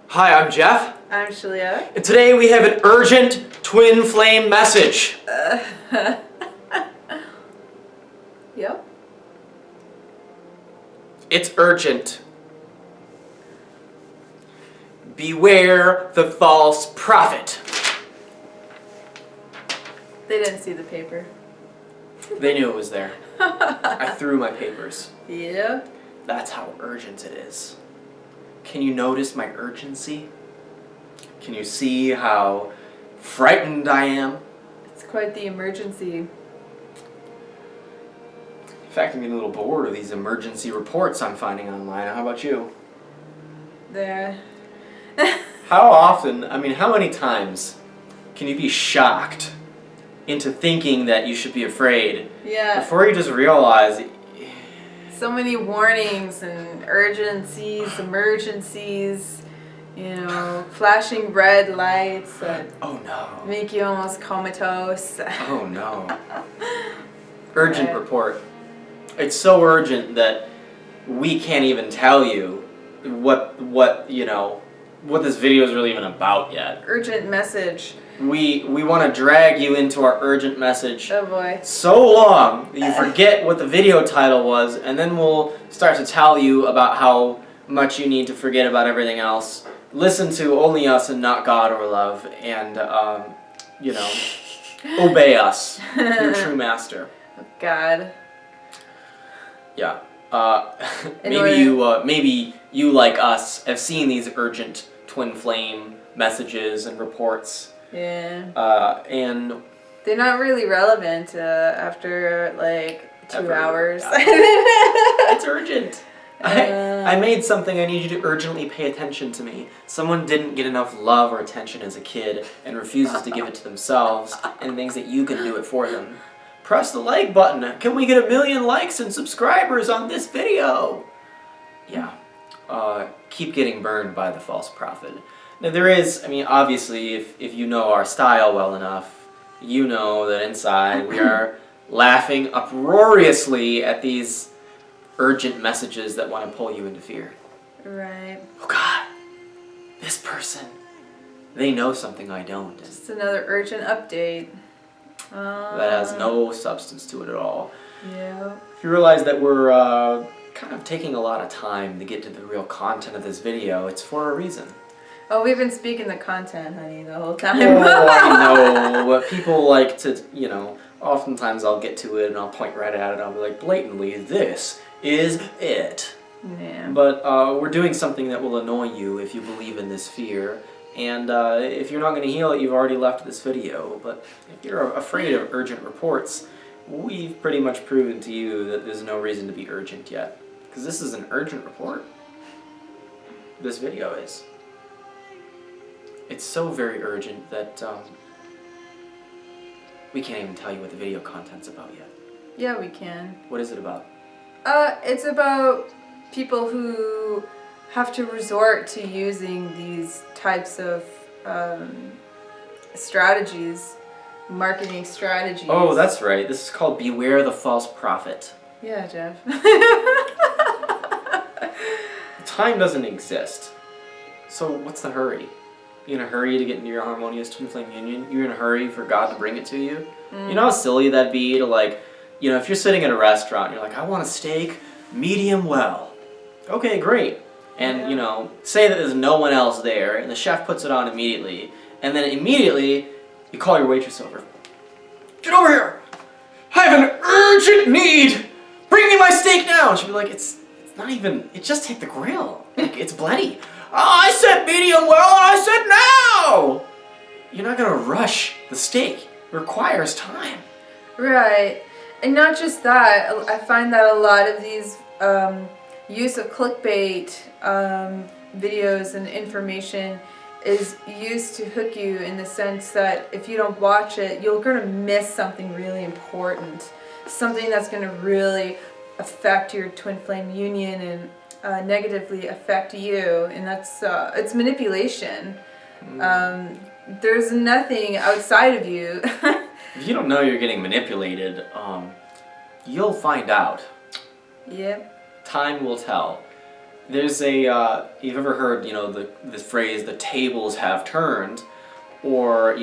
Hi, I'm Jeff. I'm Shaleia. And today we have an urgent twin flame message. Yep. It's urgent. Beware the false prophet. They didn't see the paper. They knew it was there. I threw my papers. Yeah. That's how urgent it is. Can you notice my urgency? Can you see how frightened I am? It's quite the emergency. In fact, I'm getting a little bored of these emergency reports I'm finding online. How about you? There. How often, how many times can you be shocked into thinking that you should be afraid Yeah. before you just realize... So many warnings and urgencies, emergencies, flashing red lights that Oh no. make you almost comatose. Oh no. Urgent report. It's so urgent that we can't even tell you what this video is really even about yet. Urgent message. We want to drag you into our urgent message Oh boy. so long that you forget what the video title was, and then we'll start to tell you about how much you need to forget about everything else. Listen to only us and not God or love, and obey us, your true master. God. Yeah. Maybe you like us have seen these urgent twin flame messages and reports. Yeah. And they're not really relevant after like 2 hours. It's urgent. I made something. I need you to urgently pay attention to me. Someone didn't get enough love or attention as a kid and refuses to give it to themselves and thinks that you can do it for them. Press the like button. Can we get 1 million likes and subscribers on this video? Yeah. Keep getting burned by the false prophet. Now there is, obviously, if you know our style well enough, you know that inside we are laughing uproariously at these urgent messages that want to pull you into fear. Right. Oh God, this person, they know something I don't. Just another urgent update. That has no substance to it at all. Yeah. If you realize that we're kind of taking a lot of time to get to the real content of this video, it's for a reason. Oh, we've been speaking the content, honey, the whole time. Oh, I know, but people like to, oftentimes I'll get to it and I'll point right at it. I'll be like, blatantly, this is it. Yeah. But we're doing something that will annoy you if you believe in this fear. And if you're not going to heal it, you've already left this video. But if you're afraid of urgent reports, we've pretty much proven to you that there's no reason to be urgent yet. Because this is an urgent report. This video is. It's so very urgent that we can't even tell you what the video content's about yet. Yeah, we can. What is it about? It's about people who have to resort to using these types of strategies, marketing strategies. Oh, that's right. This is called Beware the False Prophet. Yeah, Jeff. Time doesn't exist. So what's the hurry? You in a hurry to get into your harmonious twin flame union? You're in a hurry for God to bring it to you? You know how silly that'd be to if you're sitting at a restaurant and you're like, I want a steak medium well. Okay, great. And, say that there's no one else there and the chef puts it on immediately. And then immediately you call your waitress over. Get over here! I have an urgent need! Bring me my steak now! And she'll be like, it's not even, it just hit the grill. It's bloody. I said medium well and I said now! You're not going to rush the steak. It requires time. Right. And not just that, I find that a lot of these use of clickbait videos and information is used to hook you in the sense that if you don't watch it, you're going to miss something really important. Something that's going to really affect your twin flame union and negatively affect you, and that's it's manipulation. There's nothing outside of you. If you don't know you're getting manipulated, you'll find out. Yep. Time will tell. There's a, you've ever heard, the phrase, the tables have turned, or,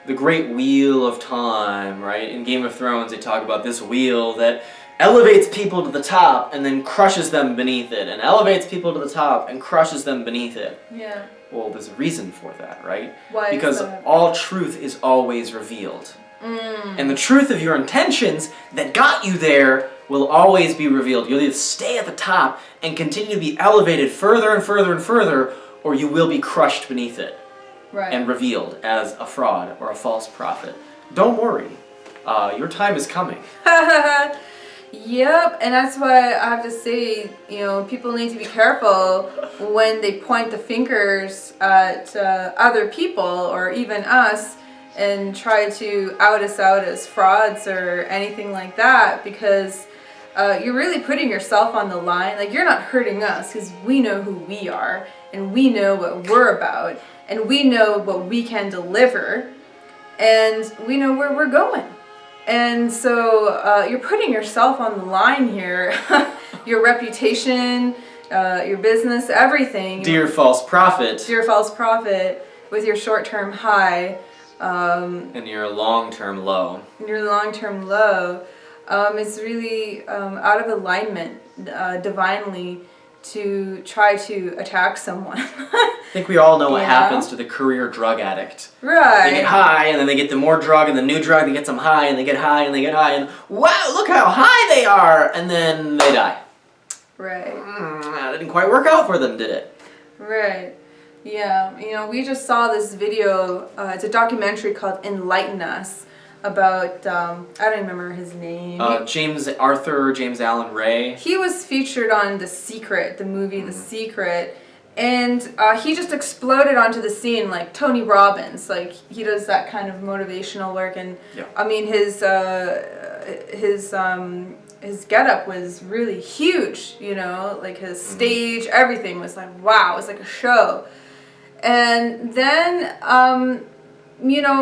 the great wheel of time, right? In Game of Thrones, they talk about this wheel that elevates people to the top and then crushes them beneath it, and elevates people to the top and crushes them beneath it. Yeah. Well, there's a reason for that, right? Why? Because all truth is always revealed. And the truth of your intentions that got you there will always be revealed. You'll either stay at the top and continue to be elevated further and further and further, or you will be crushed beneath it. Right. And revealed as a fraud or a false prophet. Don't worry. Your time is coming. Yep, and that's why I have to say, people need to be careful when they point the fingers at other people or even us and try to out us out as frauds or anything like that, because you're really putting yourself on the line. Like, you're not hurting us because we know who we are and we know what we're about and we know what we can deliver and we know where we're going. And so you're putting yourself on the line here. Your reputation, your business, everything. Dear false prophet. Dear false prophet, with your short-term high. And your long-term low. Your long-term low. It's really out of alignment divinely to try to attack someone. I think we all know what happens to the career drug addict. Right. They get high, and then they get the more drug, and the new drug that gets them high, and they get high, and they get high, and wow, look how high they are, and then they die. Right. That didn't quite work out for them, did it? Right. Yeah. We just saw this video. It's a documentary called Enlighten Us about, I don't remember his name. James Allen Ray. He was featured on The Secret, the movie The Secret. And he just exploded onto the scene like Tony Robbins. Like, he does that kind of motivational work, and I mean his getup was really huge. Like his stage, everything was like wow. It was like a show. And then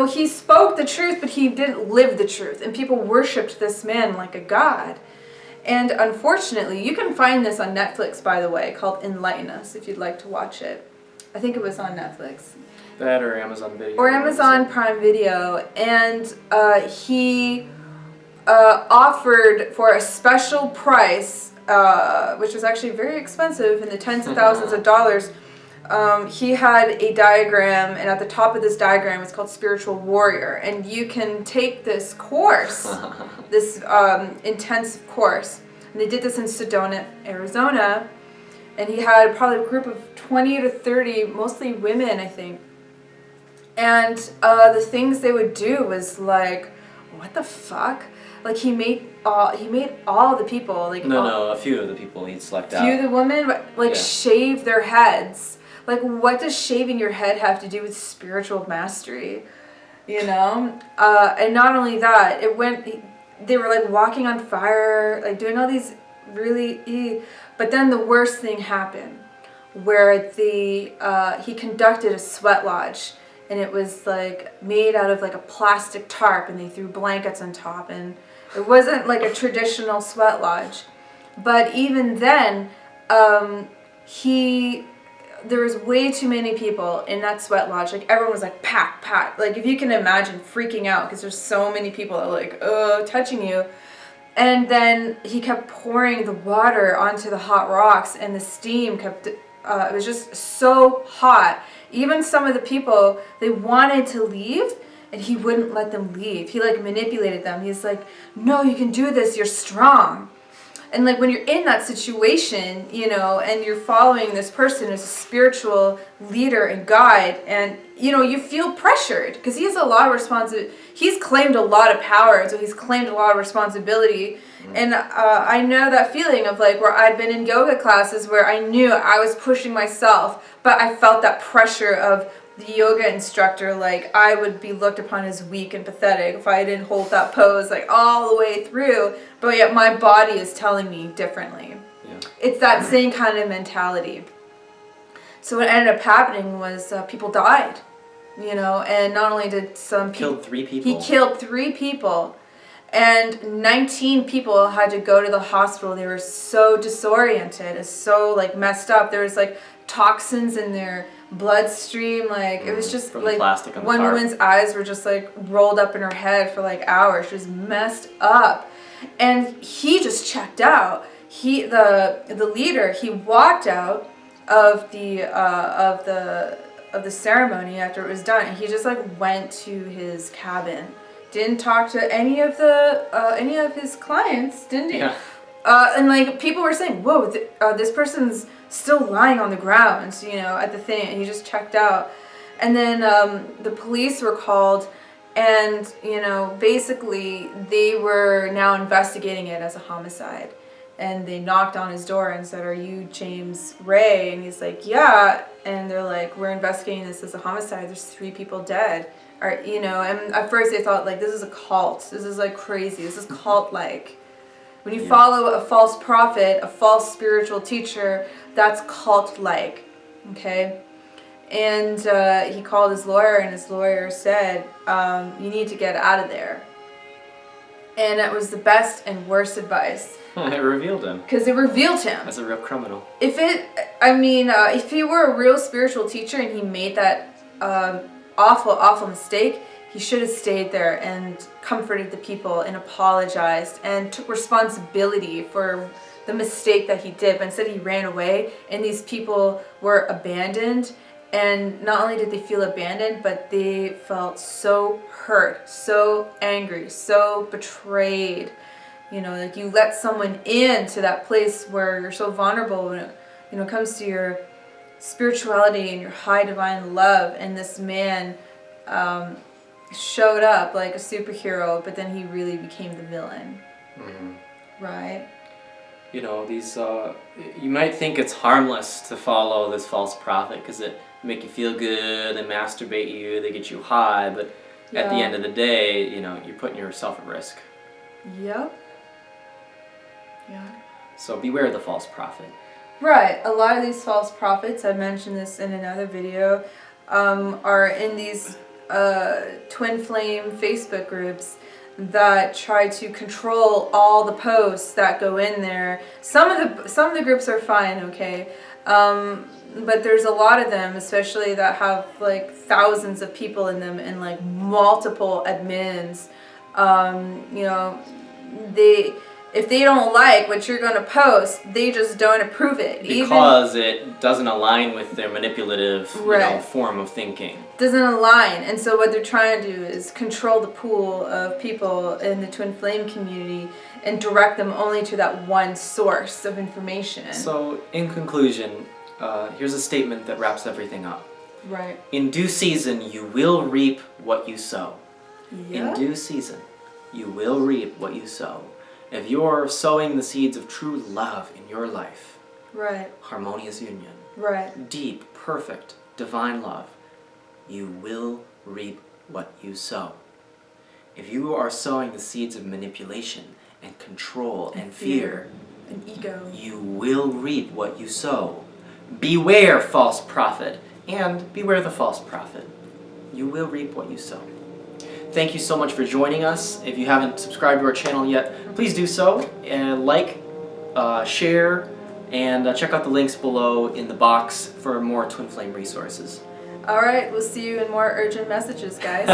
he spoke the truth, but he didn't live the truth, and people worshipped this man like a god. And unfortunately, you can find this on Netflix, by the way, called Enlighten Us, if you'd like to watch it. I think it was on Netflix. That or Amazon Video. Or Amazon Prime Video. And he offered for a special price, which was actually very expensive, in the tens of thousands of dollars. He had a diagram, and at the top of this diagram it's called Spiritual Warrior, and you can take this course, this intensive course, and they did this in Sedona, Arizona, and he had probably a group of 20 to 30, mostly women, I think, and the things they would do was like, what the fuck? Like, he made all the people, like a few of the people he'd select out. Few of the women, like, shave their heads. Like, what does shaving your head have to do with spiritual mastery? And not only that, they were like walking on fire, like doing all these really, but then the worst thing happened, where he conducted a sweat lodge, and it was like made out of like a plastic tarp, and they threw blankets on top, and it wasn't like a traditional sweat lodge. But even then, there was way too many people in that sweat lodge. Like, everyone was like packed. Like, if you can imagine freaking out because there's so many people that are like, touching you. And then he kept pouring the water onto the hot rocks, and the steam kept, it was just so hot. Even some of the people, they wanted to leave, and he wouldn't let them leave. He like manipulated them. He's like, no, you can do this, you're strong. And like, when you're in that situation, and you're following this person as a spiritual leader and guide, and you feel pressured because he has a lot of responsibility. He's claimed a lot of power, so he's claimed a lot of responsibility. And I know that feeling of like where I'd been in yoga classes where I knew I was pushing myself, but I felt that pressure of the yoga instructor. Like, I would be looked upon as weak and pathetic if I didn't hold that pose like all the way through, but yet my body is telling me differently. It's that same kind of mentality. So what ended up happening was people died, and not only did some people... Killed 3 people. He killed 3 people. And 19 people had to go to the hospital. They were so disoriented, and so like messed up. There was like toxins in their bloodstream. Like it was just From like plastic on the one car. woman's eyes were just like rolled up in her head for like hours. She was messed up, and he just checked out. The leader, he walked out of the ceremony after it was done, and he just like went to his cabin. Didn't talk to any of his clients, didn't he? Yeah. And like people were saying, "Whoa, this person's still lying on the ground," at the thing. And he just checked out, and then the police were called, and basically they were now investigating it as a homicide. And they knocked on his door and said, "Are you James Ray?" And he's like, "Yeah." And they're like, "We're investigating this as a homicide. There's 3 people dead." And at first they thought like, this is a cult. This is like crazy. This is cult-like. When you follow a false prophet, a false spiritual teacher, that's cult-like. Okay? And he called his lawyer, and his lawyer said, "You need to get out of there." And that was the best and worst advice. It revealed him. Because it revealed him. As a real criminal. If he were a real spiritual teacher and he made that awful mistake, he should have stayed there and comforted the people and apologized and took responsibility for the mistake that he did. But instead he ran away, and these people were abandoned. And not only did they feel abandoned, but they felt so hurt, so angry, so betrayed. Like you let someone into that place where you're so vulnerable when it comes to your spirituality and your high divine love. And this man showed up like a superhero, but then he really became the villain. Mm-hmm. Right? These you might think it's harmless to follow this false prophet because it make you feel good, they masturbate you, they get you high, but at the end of the day, you're putting yourself at risk. Yep. Yeah. So beware of the false prophet. Right. A lot of these false prophets, I mentioned this in another video, are in these twin flame Facebook groups that try to control all the posts that go in there. Some of the groups are fine, okay, but there's a lot of them, especially that have like thousands of people in them and like multiple admins. If they don't like what you're going to post, they just don't approve it. Because it doesn't align with their manipulative form of thinking. Doesn't align. And so what they're trying to do is control the pool of people in the Twin Flame community and direct them only to that one source of information. So, in conclusion, here's a statement that wraps everything up. Right. In due season, you will reap what you sow. Yeah. In due season, you will reap what you sow. If you're sowing the seeds of true love in your life, right, harmonious union, right, deep, perfect, divine love, you will reap what you sow. If you are sowing the seeds of manipulation and control and fear and ego, you will reap what you sow. Beware, false prophet, and beware the false prophet. You will reap what you sow. Thank you so much for joining us. If you haven't subscribed to our channel yet, please do so. And like, share, and check out the links below in the box for more Twin Flame resources. All right, we'll see you in more urgent messages, guys.